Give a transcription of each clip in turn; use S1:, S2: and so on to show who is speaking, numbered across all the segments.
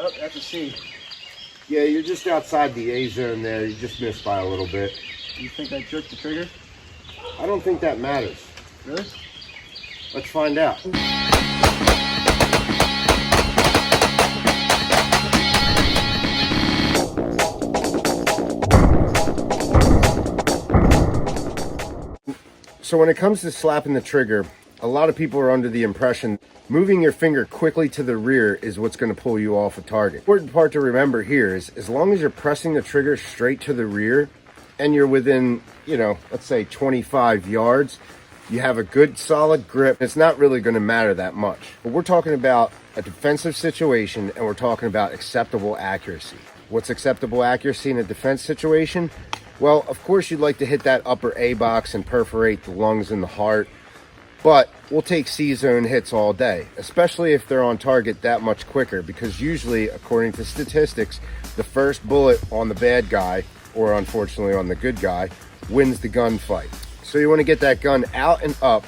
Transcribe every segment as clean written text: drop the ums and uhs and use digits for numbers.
S1: Oh, that's a C.
S2: Yeah, you're just outside the A zone there. You just missed by a little bit.
S1: You think I jerked the trigger?
S2: I don't think that matters.
S1: Really?
S2: Let's find out. So when it comes to slapping the trigger, a lot of people are under the impression moving your finger quickly to the rear is what's going to pull you off a target. The important part to remember here is as long as you're pressing the trigger straight to the rear and you're within, let's say 25 yards, you have a good solid grip. It's not really going to matter that much. But we're talking about a defensive situation and we're talking about acceptable accuracy. What's acceptable accuracy in a defense situation? Well, of course you'd like to hit that upper A box and perforate the lungs and the heart. But we'll take C-zone hits all day, especially if they're on target that much quicker, because usually, according to statistics, the first bullet on the bad guy, or unfortunately on the good guy, wins the gunfight. So you want to get that gun out and up,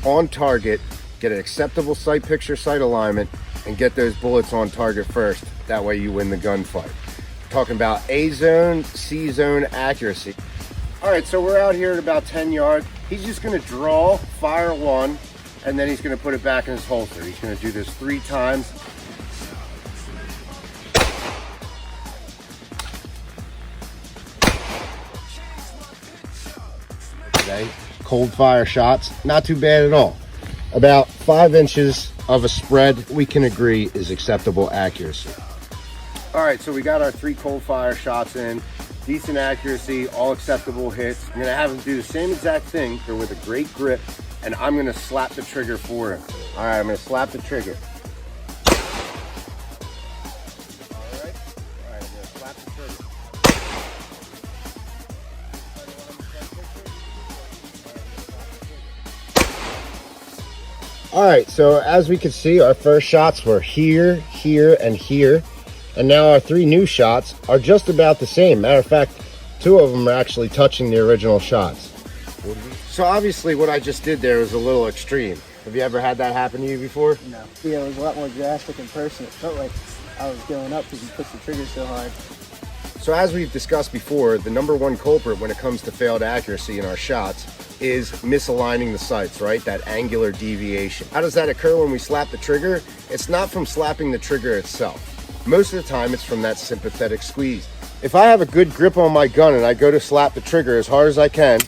S2: on target, get an acceptable sight picture, sight alignment, and get those bullets on target first. That way you win the gunfight. Talking about A-zone, C-zone accuracy. All right, so we're out here at about 10 yards. He's just gonna draw, fire one, and then he's gonna put it back in his holster. He's gonna do this 3 times. Okay, cold fire shots, not too bad at all. About 5 inches of a spread, we can agree is acceptable accuracy. All right, so we got our 3 cold fire shots in. Decent accuracy, all acceptable hits. I'm gonna have him do the same exact thing, but with a great grip, and I'm gonna slap the trigger for him. All right, I'm gonna slap the trigger. All right, I'm gonna slap the trigger. All right, so as we can see, our first shots were here, here, and here. And now our 3 new shots are just about the same. Matter of fact, 2 of them are actually touching the original shots. So obviously what I just did there was a little extreme. Have you ever had that happen to you before?
S1: No. Yeah, it was a lot more drastic in person. It felt like I was going up because you pushed the trigger so hard.
S2: So as we've discussed before, the #1 culprit when it comes to failed accuracy in our shots is misaligning the sights, right? That angular deviation. How does that occur when we slap the trigger? It's not from slapping the trigger itself. Most of the time it's from that sympathetic squeeze. If I have a good grip on my gun and I go to slap the trigger as hard as I can,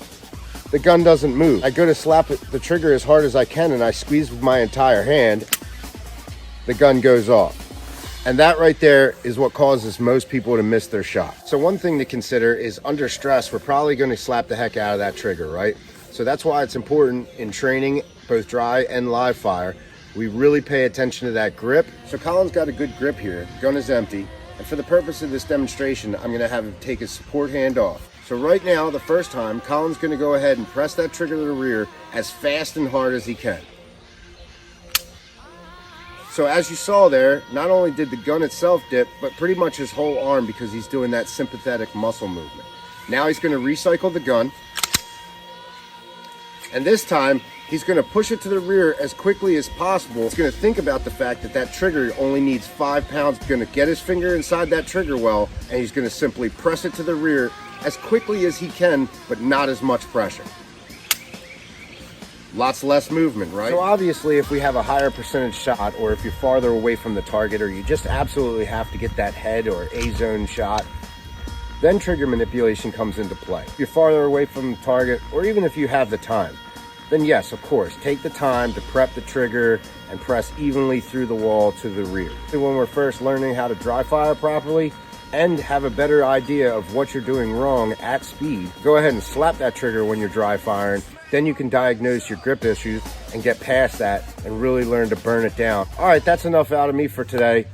S2: the gun doesn't move. I go to slap the trigger as hard as I can and I squeeze with my entire hand, the gun goes off. And that right there is what causes most people to miss their shot. So one thing to consider is under stress, we're probably going to slap the heck out of that trigger, right? So that's why it's important in training, both dry and live fire, we really pay attention to that grip. So Colin's got a good grip here. The gun is empty. And for the purpose of this demonstration, I'm gonna have him take his support hand off. So right now, the first time, Colin's gonna go ahead and press that trigger to the rear as fast and hard as he can. So as you saw there, not only did the gun itself dip, but pretty much his whole arm because he's doing that sympathetic muscle movement. Now he's gonna recycle the gun. And this time, he's gonna push it to the rear as quickly as possible. He's gonna think about the fact that that trigger only needs 5 pounds. He's gonna get his finger inside that trigger well, and he's gonna simply press it to the rear as quickly as he can, but not as much pressure. Lots less movement, right? So obviously, if we have a higher percentage shot, or if you're farther away from the target, or you just absolutely have to get that head or A-zone shot, then trigger manipulation comes into play. If you're farther away from the target, or even if you have the time, then yes, of course, take the time to prep the trigger and press evenly through the wall to the rear. When we're first learning how to dry fire properly and have a better idea of what you're doing wrong at speed, go ahead and slap that trigger when you're dry firing. Then you can diagnose your grip issues and get past that and really learn to burn it down. All right, that's enough out of me for today.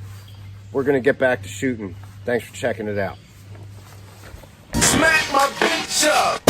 S2: We're gonna get back to shooting. Thanks for checking it out.
S3: Smack my bitch up.